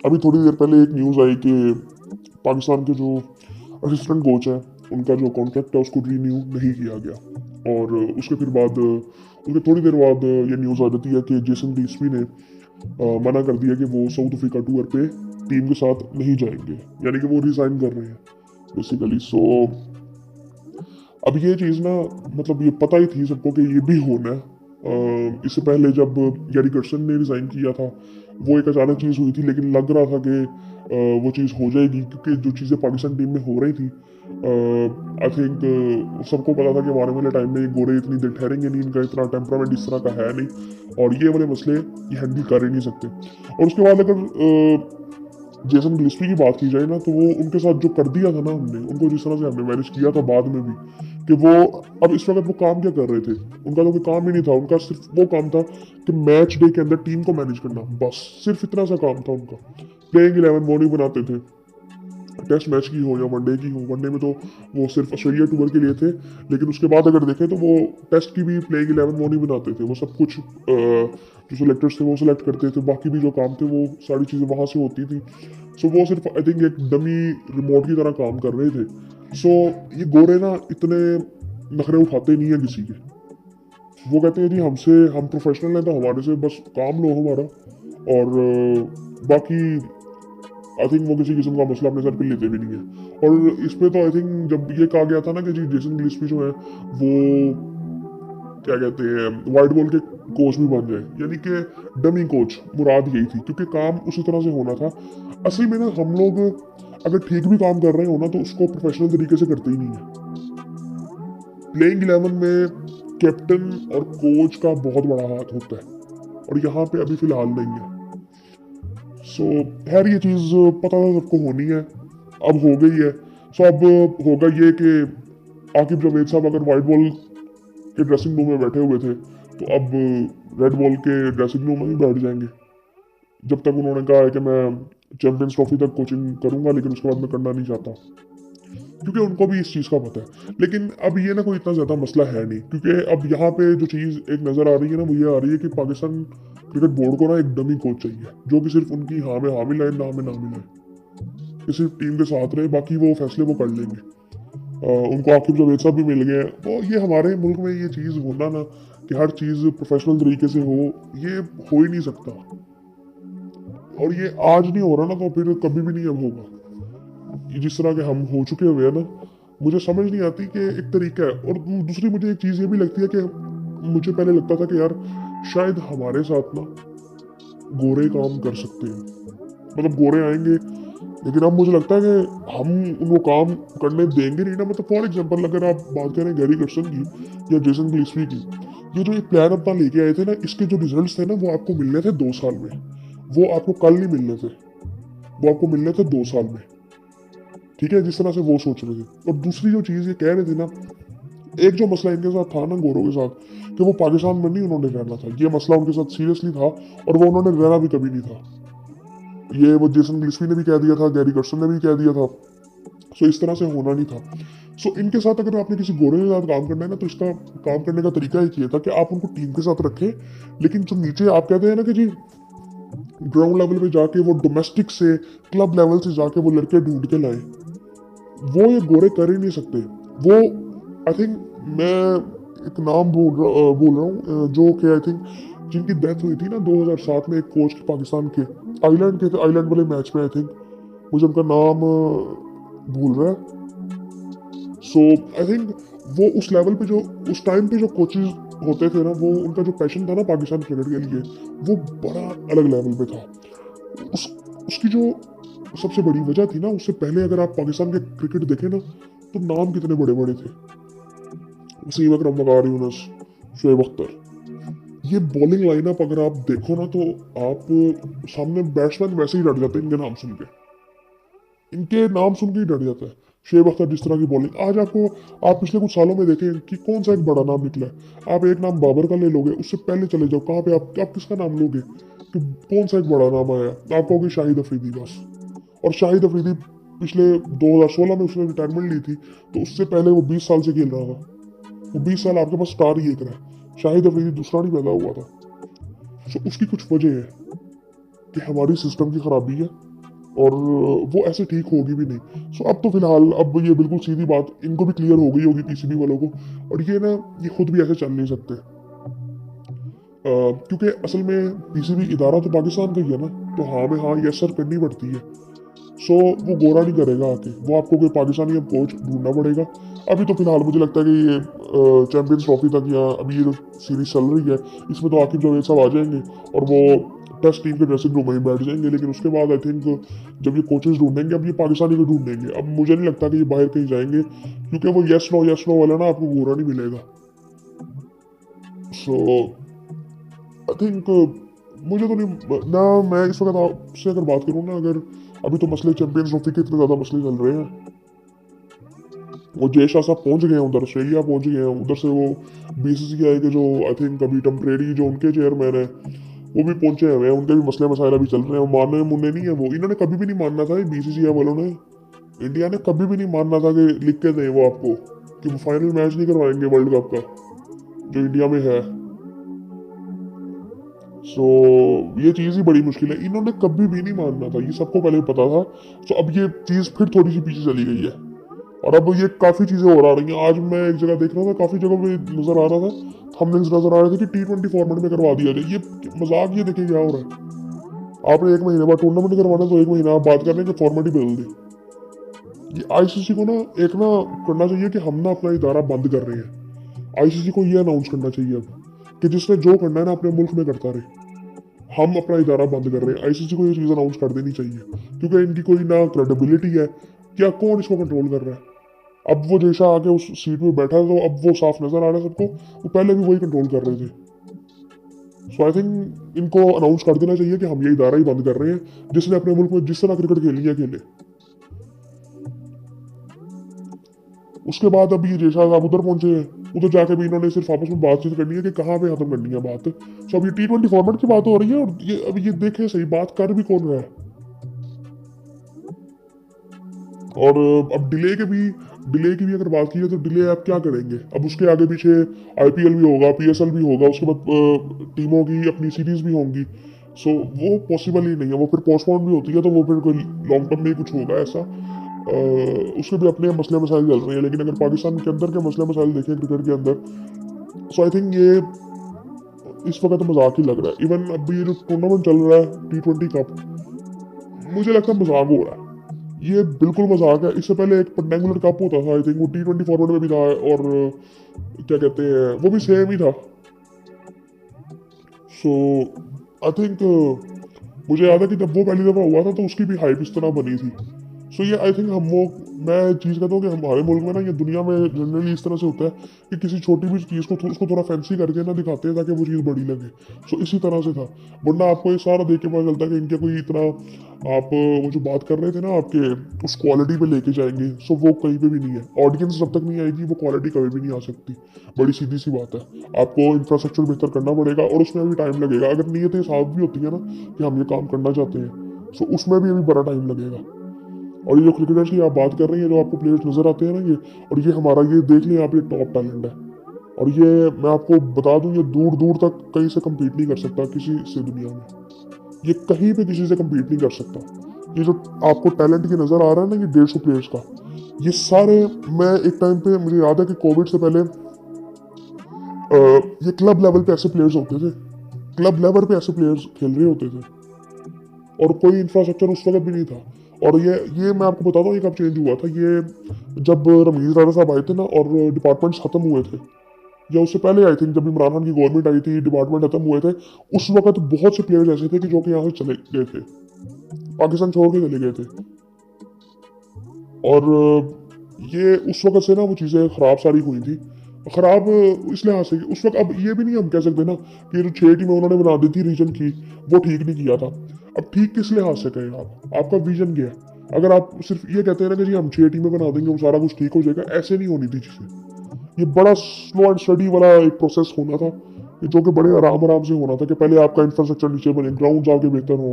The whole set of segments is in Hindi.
अभी थोड़ी देर पहले एक न्यूज़ आई कि पाकिस्तान के जो असिस्टेंट कोच हैं उनका जो कॉन्ट्रैक्ट है उसको रीन्यू नहीं किया गया। और उसके फिर बाद उसके थोड़ी देर बाद ये न्यूज़ आ जाती है कि जेसन ग्लिस्पी ने मना कर दिया कि वो साउथ अफ्रीका टूर पे टीम के साथ नहीं जाएंगे, यानी कि वो रिजाइन कर रहे हैं बेसिकली। सो अब ये चीज़ ना, मतलब ये पता ही थी सबको कि ये भी होना है। इससे पहले जब गैरी कर्सन ने रिज़ाइन किया था वो एक अचानक चीज़ हुई थी, लेकिन लग रहा था कि वो चीज़ हो जाएगी क्योंकि जो चीज़ें पाकिस्तान टीम में हो रही थी, आई थिंक सबको पता था कि आने वाले टाइम में ये गोरे इतनी देर ठहरेंगे नहीं, इनका इतना टेम्परामेंट इस तरह का है नहीं और ये वाले मसले ये हैंडल कर ही नहीं सकते। और उसके बाद अगर जेसन ग्लिस्पी की बात की जाए ना, तो वो उनके साथ जो कर दिया था ना हमने, उनको जिस तरह से हमने मैनेज किया था बाद में भी, कि वो अब इस वक्त वो काम क्या कर रहे थे, उनका तो कोई काम ही नहीं था। उनका सिर्फ वो काम था कि मैच डे के अंदर टीम को मैनेज करना, बस सिर्फ इतना सा काम था उनका। प्लेइंग 11 वो नहीं बनाते थे, टेस्ट मैच की हो या वनडे की हो। वनडे में तो वो सिर्फ ऑस्ट्रेलिया टूर के लिए थे, लेकिन उसके बाद अगर देखें तो वो टेस्ट की भी प्लेइंग 11 वो नहीं बनाते थे। वो सब कुछ जो सिलेक्टर्स थे वो सिलेक्ट करते थे, बाकी भी जो काम थे वो सारी चीज़ें वहाँ से होती थी। सो वो सिर्फ आई थिंक एक डमी रिमोट की तरह काम कर रहे थे। सो ये गोरे ना इतने नखरे उठाते नहीं है किसी के। वो कहते हैं जी हमसे, हम प्रोफेशनल हैं तो हमारे से बस काम लो हमारा, और बाकी आई थिंक वो किसी किस्म का मसला अपने सर पे लेते भी नहीं है। और इस पे तो आई थिंक जब ये कहा गया था ना कि जी जेसन ग्लिस्पी जो है वो क्या कहते हैं वाइट बॉल के कोच भी बन जाए, यानी कि डमी कोच, मुराद यही थी क्योंकि काम उसी तरह से होना था। असल में ना हम लोग अगर ठीक भी काम कर रहे हो ना तो उसको प्रोफेशनल तरीके से करते ही नहीं है। प्लेइंग 11 में कैप्टन और कोच का बहुत बड़ा हाथ होता है और यहाँ पे अभी फिलहाल नहीं है। सो खैर ये चीज़ पता था सबको होनी है, अब हो गई है। सो अब होगा ये कि आकिब जावेद साहब अगर वाइट बॉल के ड्रेसिंग रूम में बैठे हुए थे तो अब रेड बॉल के ड्रेसिंग रूम में भी बैठ जाएंगे। जब तक उन्होंने कहा है कि मैं चैंपियंस ट्रॉफी तक कोचिंग करूंगा, लेकिन उसके बाद मैं करना नहीं चाहता, क्योंकि उनको भी इस चीज़ का पता है। लेकिन अब ये ना कोई इतना ज़्यादा मसला है नहीं, क्योंकि अब यहाँ पे जो चीज़ एक नज़र आ रही है ना वो ये आ रही है कि पाकिस्तान क्रिकेट बोर्ड को ना एक डमी कोच चाहिए जो कि सिर्फ उनकी हाँ में हाँ मिलाए, ना में ना मिलाए, कि सिर्फ टीम के साथ रहे, बाकी वो फैसले वो कर लेंगे। उनको आकिब जावेद साहब भी मिल गए हैं। वो ये हमारे मुल्क में ये चीज़ होना ना कि हर चीज़ प्रोफेशनल तरीके से हो, ये हो ही नहीं सकता। और ये आज नहीं हो रहा ना तो फिर कभी भी नहीं अब होगा। ये जिस तरह के हम हो चुके हुए हैं ना, मुझे समझ नहीं आती कि एक तरीका है। और दूसरी मुझे एक चीज़ ये भी लगती है कि मुझे पहले लगता था कि यार शायद हमारे साथ ना गोरे काम कर सकते हैं, मतलब गोरे आएंगे, लेकिन अब मुझे लगता है कि हम उनको काम करने देंगे नहीं ना। मतलब फॉर एग्जांपल अगर आप बात करें गैरी कर्सन की या जेसन ग्लिस्पी की, ये जो एक प्लान अपना लेके आए थे ना, इसके जो रिजल्ट्स थे ना वो आपको मिलने थे 2 साल में, वो आपको कल नहीं मिलने थे, वो आपको मिलने थे 2 साल में। ठीक है, जिस तरह से वो सोच रहे थे। और दूसरी जो चीज़ ये कह रहे थे ना, एक जो मसला इनके साथ था ना गोरों के साथ, कि वो पाकिस्तान में नहीं उन्होंने रहना था, ये मसला उनके साथ सीरियसली था और वो उन्होंने रहना भी कभी नहीं था। ये वो जेसन ग्लिस्पी ने भी कह दिया था, गैरी कर्सन ने भी कह दिया था। सो इस तरह से होना नहीं था। सो इनके साथ अगर आपने किसी गोरे के साथ काम करना है ना, तो इसका काम करने का तरीका एक ये था कि आप उनको टीम के साथ रखें, लेकिन जो नीचे आप कहते हैं ना कि जी ग्राउंड लेवल पे जाके वो डोमेस्टिक से, क्लब लेवल से जाके वो लड़के ढूंढ के लाए, वो ये गोरे कर ही नहीं सकते। वो आई थिंक मैं एक नाम बोल रहा हूँ जो कि आई थिंक जिनकी डेथ हुई थी ना 2007 में, एक कोच के पाकिस्तान के, आइलैंड के थे, आइलैंड वाले मैच में आई थिंक, मुझे उनका नाम भूल रहा है। सो आई थिंक वो उस लेवल पे जो उस टाइम पे जो कोचेज होते थे ना, वो उनका जो पैशन था ना पाकिस्तान क्रिकेट के लिए, वो बड़ा अलग लेवल पे था। उस उसकी जो सबसे बड़ी वजह थी ना, उससे पहले अगर आप पाकिस्तान के क्रिकेट देखें ना तो नाम कितने बड़े बड़े थे, वसीम अकरम, वकार यूनुस, शोएब अख्तर। ये बॉलिंग लाइनअप अगर आप देखो ना तो आप सामने बैट्समैन वैसे ही डर जाते हैं इनके नाम सुन के, इनके नाम सुन के ही डर जाता है। शोएब अख्तर जिस तरह की बॉलिंग आज आपको, आप पिछले कुछ सालों में देखें कि कौन सा एक बड़ा नाम निकला है। आप एक नाम बाबर का ले लोगे, उससे पहले चले जाओ कहाँ पे आप किसका नाम लोगे कि कौन सा एक बड़ा नाम आया, आप कहोगे शाहिद अफरीदी बस। और शाहिद अफरीदी पिछले 2016 में उसने रिटायरमेंट ली थी, तो उससे पहले वो 20 साल से खेल रहा था। वो 20 साल आपके पास स्टार ही एक रहा, शाहिद अफरीदी दूसरा नहीं पैदा हुआ था। सो उसकी कुछ वजह है कि हमारी सिस्टम की खराबी है, और वो ऐसे ठीक होगी भी नहीं। सो अब तो फिलहाल अब ये बिल्कुल सीधी बात इनको भी क्लियर हो गई होगी पीसीबी वालों को, और ये ना ये खुद भी ऐसे चल नहीं सकते। क्योंकि असल में पीसीबी इदारा तो पाकिस्तान का ही है ना, तो हाँ में हाँ यस सर करनी पड़ती है। सो वो गोरा नहीं करेगा आके, वो आपको कोई पाकिस्तानी कोच ढूंढना पड़ेगा। अभी तो फिलहाल मुझे लगता है कि ये चैंपियंस ट्रॉफी तक या अभी ये जो सीरीज चल रही है इसमें तो आकिब जावेद साहब आ जाएंगे और वो टेस्ट टीम के ड्रेसिंग रूम में ही बैठ जाएंगे। लेकिन उसके बाद आई थिंक जब ये कोचेज ढूंढेंगे, अब ये पाकिस्तानी को ढूंढेंगे, अब मुझे नहीं लगता कि ये बाहर कहीं जाएंगे, क्योंकि वो यस नो वाला ना आपको गोरा नहीं मिलेगा। सो आई थिंक मुझे तो नहीं ना, मैं इस वक्त आपसे अगर बात करूँ ना, अगर अभी तो मसले चैंपियंस ट्रॉफी के इतने ज़्यादा मसले चल रहे हैं। वो जय शाह साहब पहुंच गए हैं उधर, ऑस्ट्रेलिया पहुंच गए हैं, उधर से वो बीसीसीआई के जो आई थिंक अभी टेम्परेरी जो उनके चेयरमैन है वो भी पहुंचे हुए हैं, उनके भी मसले मसाइल अभी चल रहे हैं, मानने मुन्ने नहीं है वो। इन्होंने कभी भी नहीं मानना था, बीसीसीआई वालों ने, इंडिया ने कभी भी नहीं मानना था कि लिख के दें वो आपको कि वो फाइनल मैच नहीं करवाएंगे वर्ल्ड कप का जो इंडिया में है। सो ये चीज़ ही बड़ी मुश्किल है, इन्होंने कभी भी नहीं मानना था, ये सबको पहले पता था। सो अब ये चीज़ फिर थोड़ी सी पीछे चली गई है और अब ये काफ़ी चीज़ें और आ रही हैं। आज मैं एक जगह देख रहा था, काफ़ी जगह पे नज़र आ रहा था, थंबनेल्स नज़र आ रहे थे कि T20 फॉर्मेट में करवा दिया जाए। ये मजाक, ये देखिए क्या हो रहा है। आपने एक महीने बाद टूर्नामेंट करवाना तो एक महीना आप बात कर रहे हैं कि फॉर्मेट ही बदल दे। ये आईसीसी को ना एक ना करना चाहिए कि हम ना अपना इदारा बंद कर रहे हैं। आईसीसी को ये अनाउंस करना चाहिए अब कि जिसने जो करना है ना अपने मुल्क में करता रहे, हम अपना इदारा बंद कर रहे हैं। आईसीसी को ये चीज़ अनाउंस कर देनी चाहिए, क्योंकि इनकी कोई ना क्रेडिबिलिटी है, क्या कौन इसको कंट्रोल कर रहा है। अब वो जैसा आके उस सीट में बैठा है तो अब वो साफ नजर आ रहा है सबको, वो पहले भी वही कंट्रोल कर रहे थे। सो आई थिंक इनको अनाउंस कर देना चाहिए कि हम ये इदारा ही बंद कर रहे हैं, जिसने अपने मुल्क में जिस तरह क्रिकेट खेली है खेले। उसके बाद अब ये जैसा साहब उधर पहुंचे हैं, उधर जाके भी इन्होंने सिर्फ आपस में बातचीत करनी है कि कहाँ पे खत्म करनी है बात। सो अब ये T20 फॉर्मेट की बात हो रही है, और ये अब ये देखे सही बात कर भी कौन रहा है। और अब डिले की भी अगर बात की है तो डिले आप क्या करेंगे, अब उसके आगे पीछे आईपीएल भी होगा, पीएसएल भी होगा, उसके बाद टीमों की अपनी सीरीज भी होंगी। सो वो पॉसिबल ही नहीं है, वो फिर पोस्टपोन भी होती है तो वो फिर कोई लॉन्ग टर्म में ही कुछ होगा ऐसा। उसके भी अपने मसले मसाइल चल रहे हैं, लेकिन अगर पाकिस्तान के अंदर के मसले मसाइल देखें क्रिकेट के अंदर, सो आई थिंक ये इस वक्त मजाक ही लग रहा है। इवन अभी ये जो टूर्नामेंट चल रहा है T20 कप, मुझे लगता है मजाक हो रहा है, ये बिल्कुल मजाक है। इससे पहले एक पेंडुलर कप होता था, आई थिंक वो T20 फॉर्मेट में भी था, और क्या कहते हैं वो भी सेम ही था। सो आई थिंक मुझे याद है कि जब वो पहली दफा हुआ था तो उसकी भी हाइप इस तरह बनी थी। सो ये आई थिंक हम वो, मैं चीज़ कहता हूँ कि हमारे मुल्क में ना, ये दुनिया में जनरली इस तरह से होता है कि किसी छोटी भी चीज़ को उसको थोड़ा फैंसी करके ना दिखाते हैं ताकि वो चीज़ बड़ी लगे। सो इसी तरह से था, वरना आपको ये सारा देख के पता चलता है कि इनके कोई इतना, आप वो जो बात कर रहे थे ना आपके उस क्वालिटी पे लेके जाएंगे, सो वो कहीं पे भी नहीं है। ऑडियंस जब तक नहीं आएगी वो क्वालिटी कभी भी नहीं आ सकती, बड़ी सीधी सी बात है। आपको इंफ्रास्ट्रक्चर बेहतर करना पड़ेगा और उसमें भी टाइम लगेगा। अगर नीयतें साफ भी होती है ना कि हम ये काम करना चाहते हैं, सो उसमें भी अभी बड़ा टाइम लगेगा। और ये जो क्रिकेटर्स की आप बात कर रही हैं, जो आपको प्लेयर्स नजर आते हैं ना, ये और ये हमारा, ये देख लें आप, ये टॉप टैलेंट है। और ये मैं आपको बता दूं, ये दूर दूर तक कहीं से कम्पीट नहीं कर सकता किसी से दुनिया में, ये कहीं पे किसी से कम्पीट नहीं कर सकता। ये जो आपको टैलेंट की नज़र आ रहा है ना, ये 150 प्लेयर्स का, ये सारे, मैं एक टाइम पे मुझे याद है कि कोविड से पहले ये क्लब लेवल पे ऐसे प्लेयर्स होते थे, क्लब लेवल पे ऐसे प्लेयर्स खेल रहे होते थे, और कोई इंफ्रास्ट्रक्चर उस वक्त भी नहीं था। और ये मैं आपको बताता हूँ ये कब चेंज हुआ था, ये जब रमीज राजा साहब आए थे ना और डिपार्टमेंट्स खत्म हुए थे, या उससे पहले आई थिंक जब इमरान खान की गवर्नमेंट आई थी, डिपार्टमेंट खत्म हुए थे, उस वक्त बहुत से प्लेयर्स ऐसे थे कि जो कि यहाँ से चले गए थे, पाकिस्तान छोड़ के चले गए थे। और ये उस वक्त से ना वो चीज़ें खराब सारी हुई थी, खराब इस लिहाज से कि उस वक्त, अब ये भी नहीं हम कह सकते ना कि जो 6 टीमें उन्होंने बना दी थी रीजन की, वो ठीक नहीं किया था। अब ठीक किस लिहाज से कहें आप, आपका विजन क्या है। अगर आप सिर्फ ये कहते हैं ना कि जी हम 6 टीमें बना देंगे वो सारा कुछ ठीक हो जाएगा, ऐसे नहीं होनी थी चीज़ें। ये बड़ा स्लो एंड स्टडी वाला एक प्रोसेस होना था, जो कि बड़े आराम आराम से होना था कि पहले आपका इंफ्रास्ट्रक्चर नीचे बने, ग्राउंड आपके बेहतर हो।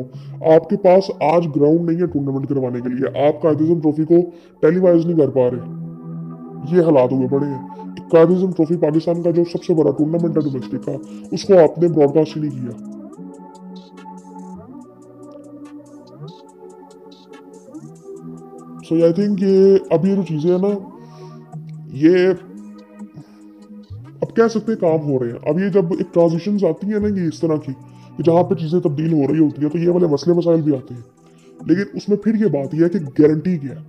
आपके पास आज ग्राउंड नहीं है टूर्नामेंट करवाने के लिए, आप कायदेज़म ट्रॉफी को टेलीवाइज नहीं कर पा रहे, ये हालात हुए पड़े हैं। कायदेज़म ट्रॉफी पाकिस्तान का जो सबसे बड़ा टूर्नामेंट है डोमेस्टिक का, उसको आपने ब्रॉडकास्ट ही नहीं किया। सो आई थिंक ये अब ये जो चीज़ें हैं ना, ये अब कह सकते हैं काम हो रहे हैं। अब ये जब एक ट्रांजिशन आती है ना ये इस तरह की, कि जहाँ पे चीज़ें तब्दील हो रही होती हैं, तो ये वाले मसले मसाइल भी आते हैं। लेकिन उसमें फिर ये बात यह है कि गारंटी क्या है,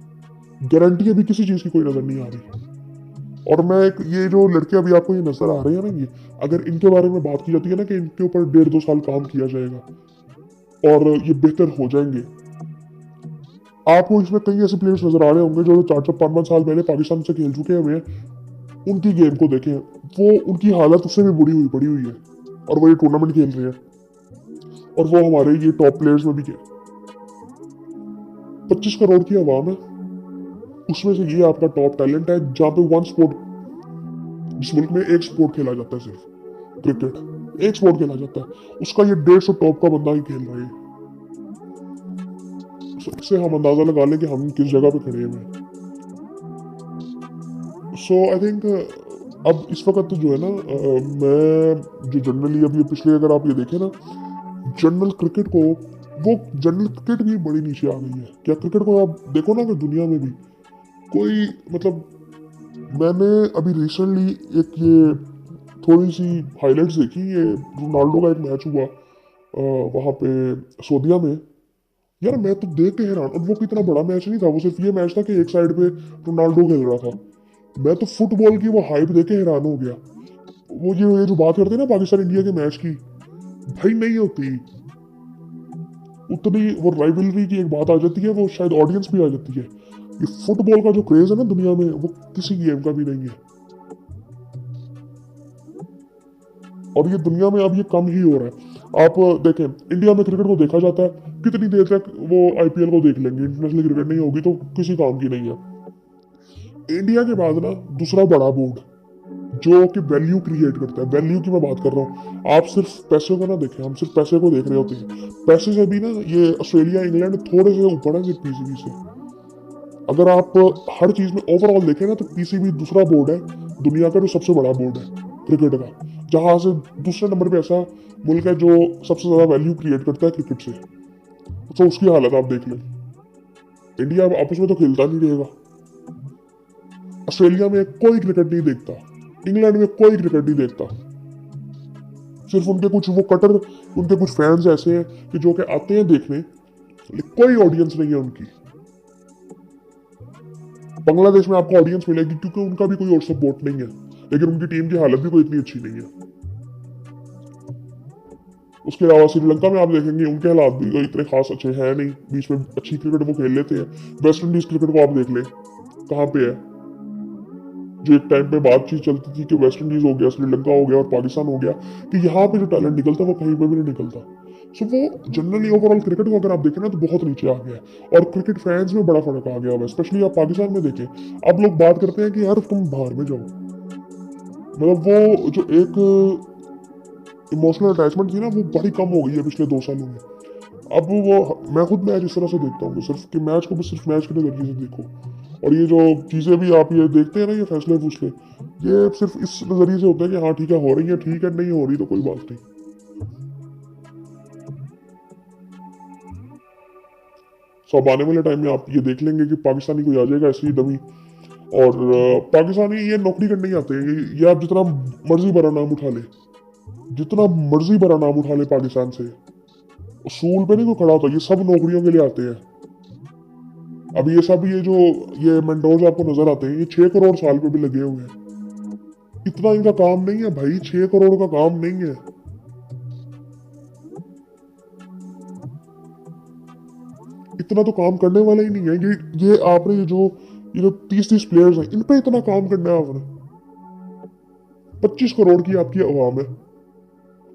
गारंटी अभी किसी चीज़ की कोई नज़र नहीं आ रही। और मैं एक ये जो लड़के अभी आपको ये नजर आ रहे हैं ना, ये अगर इनके बारे में बात की जाती है ना कि इनके ऊपर 1.5-2 साल काम किया जाएगा और ये बेहतर हो जाएंगे, आपको इसमें कई ऐसे प्लेयर्स नजर आ रहे होंगे जो 4-5 साल पहले पाकिस्तान से खेल चुके हुए हैं। उनकी गेम को देखें, वो उनकी हालत उससे भी बुरी हुई पड़ी हुई है, और वो ये टूर्नामेंट खेल रहे हैं, और वो हमारे ये टॉप प्लेयर्स में भी क्या 25 करोड़ की आवाम है, उसमें से ये आपका टॉप टैलेंट है, जहाँ पे वन स्पोर्ट, जिस मुल्क में एक स्पोर्ट खेला जाता है सिर्फ क्रिकेट, एक स्पोर्ट खेला जाता है, उसका ये 150 टॉप का बंदा ही खेल रहा है। इससे हम अंदाजा लगा लें कि हम किस जगह पे खड़े हुए हैं। सो आई थिंक अब इस वक्त जो है ना, मैं जो जनरली अभी पिछले अगर आप ये देखें ना, जनरल क्रिकेट को, वो जनरल क्रिकेट भी बड़ी नीचे आ गई है। क्या क्रिकेट को आप देखो ना कि दुनिया में भी कोई मतलब, मैंने अभी रिसेंटली एक ये थोड़ी सी हाइलाइट्स देखी, ये रोनाल्डो का एक मैच हुआ वहाँ पे सऊदीया में। यार मैं तो देख के हैरान, और वो कितना बड़ा मैच नहीं था, वो सिर्फ ये मैच था कि एक साइड पे रोनाल्डो खेल रहा था। मैं तो फुटबॉल की वो हाइप देख के हैरान हो गया। वो ये जो बात करते हैं ना पाकिस्तान इंडिया के मैच की, भाई नहीं होती उतनी वो राइवलरी की एक बात आ जाती है, वो शायद ऑडियंस भी आ जाती है। ये फुटबॉल का जो क्रेज है ना दुनिया में, वो किसी गेम का भी नहीं है। और ये दुनिया में अब ये कम ही हो रहा है। आप देखें इंडिया में क्रिकेट को देखा जाता है, कितनी देर तक वो आईपीएल को देख लेंगे, इंटरनेशनल क्रिकेट नहीं होगी तो किसी काम की नहीं है। इंडिया के बाद ना दूसरा बड़ा बोर्ड जो कि वैल्यू क्रिएट करता है, वैल्यू की मैं बात कर रहा हूँ, आप सिर्फ पैसे को ना देखें, हम सिर्फ पैसे को देख रहे होते हैं। पैसे से भी ना ये ऑस्ट्रेलिया इंग्लैंड थोड़े से ऊपर है सिर्फ पीसीबी से। अगर आप हर चीज में ओवरऑल देखें ना, तो पीसीबी दूसरा बोर्ड है दुनिया का, जो सबसे बड़ा बोर्ड है क्रिकेट का, जहां से दूसरे नंबर पे ऐसा मुल्क है जो सबसे ज्यादा वैल्यू क्रिएट करता है क्रिकेट से। तो उसकी हालत आप देख लें, इंडिया आपस में तो खेलता नहीं रहेगा। ऑस्ट्रेलिया में कोई क्रिकेट नहीं देखता, इंग्लैंड में कोई क्रिकेट नहीं देखता, सिर्फ उनके कुछ वो कटर, उनके कुछ फैंस ऐसे हैं कि जो कि आते हैं देखने, लेकिन कोई ऑडियंस नहीं है उनकी। बांग्लादेश में आपको ऑडियंस मिलेगी क्योंकि उनका भी कोई और सपोर्ट नहीं है, लेकिन उनकी टीम की हालत भी कोई इतनी अच्छी नहीं है। उसके अलावा श्रीलंका में आप देखेंगे उनके हालात भी कोई इतने खास अच्छे हैं नहीं, बीच में अच्छी क्रिकेट वो खेल लेते हैं। वेस्ट इंडीज क्रिकेट को आप देख लें कहाँ पे है, जो एक टाइम पे बातचीत चलती थी कि वेस्ट इंडीज हो गया, श्रीलंका हो गया और पाकिस्तान हो गया, कि यहाँ पे जो टैलेंट निकलता है वो कहीं पे भी नहीं निकलता। सो वो जनरली ओवरऑल क्रिकेट को अगर आप देखें ना तो बहुत नीचे आ गया है, और क्रिकेट फैंस में बड़ा फर्क आ गया हुआ है। स्पेशली आप पाकिस्तान में देखें, अब लोग बात करते हैं कि यार तुम बाहर में जाओ, मतलब वो जो एक इमोशनल अटैचमेंट थी ना, वो बड़ी कम हो गई है पिछले 2 सालों में। अब वो मैं खुद मैच इस तरह से देखता हूँ सिर्फ कि मैच को बस सिर्फ मैच के नजरिए से देखो, और ये जो चीज़ें भी आप ये देखते हैं ना, ये फैसले फूसले, ये सिर्फ इस नजरिए से होता है कि हाँ ठीक है हो रही है, ठीक है, नहीं हो रही तो कोई बात नहीं। सो अब आने वाले टाइम में आप ये देख लेंगे कि पाकिस्तानी कोई आ जाएगा ऐसे ही दमी, और पाकिस्तानी ये नौकरी करने ही आते हैं, ये आप जितना मर्जी बड़ा नाम उठा ले, जितना मर्जी बड़ा नाम उठा ले पाकिस्तान से, उसूल पे नहीं कोई खड़ा होता, ये सब नौकरियों के लिए आते हैं। अब ये सब ये मेंटोर्स आपको नजर आते हैं, ये 6 करोड़ साल पे भी लगे हुए हैं। इतना इनका काम नहीं है भाई, 6 करोड़ का काम नहीं है। इतना तो काम करने वाला ही नहीं है। ये आपने ये जो 30-30 प्लेयर्स हैं, इन पे इतना काम करना है आपने। 25 करोड़ की आपकी आवाम है,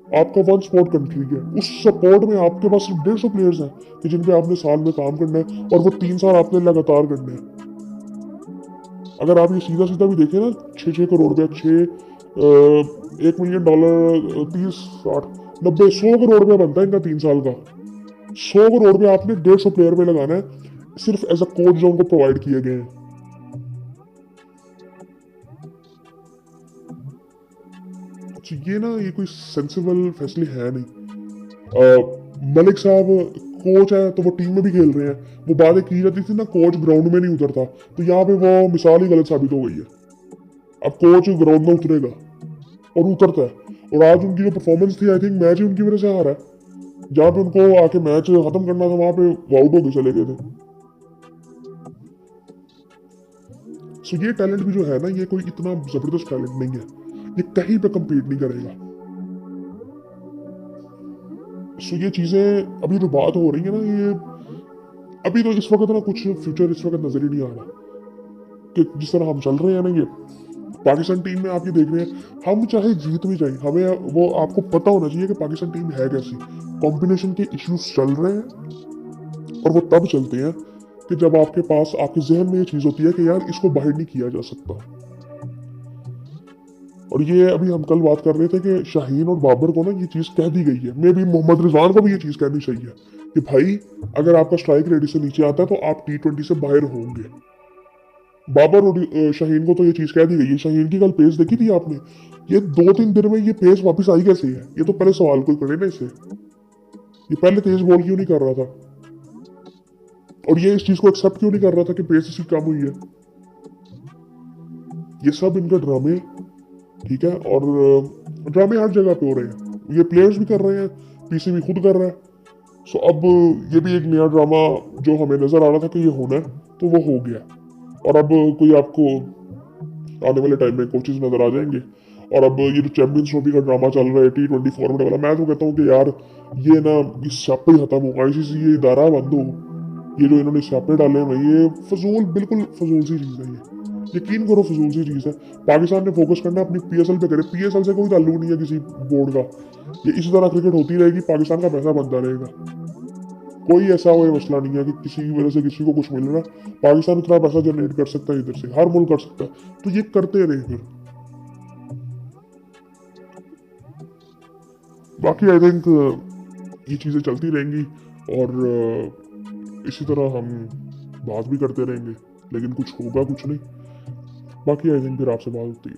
आपका वन स्पोर्ट कंट्री है, उस सपोर्ट में आपके पास सिर्फ 150 प्लेयर्स हैं कि जिन पे आपने साल में काम करना है, और वो 3 साल आपने लगातार करना है। अगर आप ये सीधा सीधा भी देखें ना, 6-6 करोड़ रुपया, 1 मिलियन डॉलर, 30, 60, 90, 100 करोड़ रुपया बनता है इनका 3 साल का। 100 करोड़ रुपया आपने 150 प्लेयर पे लगाना है, सिर्फ एज अ कोच जो उनको प्रोवाइड किए गए हैं। तो ये ना ये कोई सेंसिबल फैसले है नहीं। मलिक साहब कोच है तो वो टीम में भी खेल रहे हैं। वो बातें की जाती थी ना कोच ग्राउंड में नहीं उतरता, तो यहाँ पे वो मिसाल ही गलत साबित हो गई है। अब कोच ग्राउंड में उतरेगा और उतरता है, और आज उनकी जो परफॉर्मेंस थी आई थिंक मैच ही उनकी वजह से हारा है। जहाँ पे उनको आके मैच खत्म करना था वहां पे वो आउट होके चले गए थे। सो ये टैलेंट भी जो है ना, ये कोई इतना जबरदस्त टैलेंट नहीं है, ये कहीं पे कम्पीट नहीं करेगा। सो ये चीजें अभी जो बात हो रही है ना, ये अभी तो इस वक्त ना कुछ फ्यूचर इस वक्त नजर ही नहीं आ रहा कि जिस तरह हम चल रहे हैं ना, ये पाकिस्तान टीम में आप ये देख रहे हैं, हम चाहे जीत भी जाए, हमें वो आपको पता होना चाहिए कि पाकिस्तान टीम है कैसी। कॉम्बिनेशन के इश्यूज चल रहे हैं, और वो तब चलते हैं कि जब आपके पास आपके जहन में ये चीज होती है कि यार इसको बाहर नहीं किया जा सकता। और ये अभी हम कल बात कर रहे थे कि शाहीन और बाबर को ना ये चीज कह दी गई है, मे भी मोहम्मद रिजवान को भी ये चीज कहनी चाहिए कि भाई अगर आपका स्ट्राइक रेट से नीचे आता है तो आप T20 से बाहर होंगे। बाबर और शाहीन को तो ये चीज कह दी गई है। शाहीन की कल पेस देखी थी आपने? ये 2-3 दिन में ये पेस वापस आई कैसे है? ये तो पहले सवाल कोई करे ना इसे, ये पहले तेज बॉल क्यों नहीं कर रहा था, और ये इस चीज को एक्सेप्ट क्यों नहीं कर रहा था कि पेस इसकी कम हुई है? ये सब इनके ड्रामे, ठीक है, और ड्रामे हर जगह पे हो रहे हैं, ये प्लेयर्स भी कर रहे हैं, पीसीबी खुद कर रहा है। सो अब ये भी एक नया ड्रामा जो हमें नजर आ रहा था कि ये होना है, तो वो हो गया। और अब कोई आपको आने वाले टाइम में कोचेज नजर आ जाएंगे। और अब ये जो चैंपियंस ट्रॉफी का ड्रामा चल रहा है T20 फॉर्मेट वाला, मैं तो कहता हूँ कि यार ये ना इस स्यापे ही खत्म होगा, इसी से ये इदारा बंद हो। ये जो इन्होंने स्यापे डाले हैं ये फजूल, बिल्कुल फजूल सी चीज़ है ये, यकीन करो फजूल सी चीज़ है। पाकिस्तान ने फोकस करना है अपनी PSL पे करे, PSL से कोई ताल्लुक नहीं है किसी बोर्ड का। ये इसी तरह क्रिकेट होती रहेगी, पाकिस्तान का पैसा बनता रहेगा, कोई ऐसा कोई मसला नहीं है कि किसी की वजह से किसी को कुछ मिल रहा। पाकिस्तान इतना पैसा जनरेट कर सकता है इधर से, हर मुल्क कर सकता है, तो ये करते रहे फिर। बाकी आई थिंक ये चीज़ें चलती रहेंगी, और इसी तरह हम बात भी करते रहेंगे, लेकिन कुछ होगा कुछ नहीं। बाकी आई थिंक फिर आपसे बात होती है।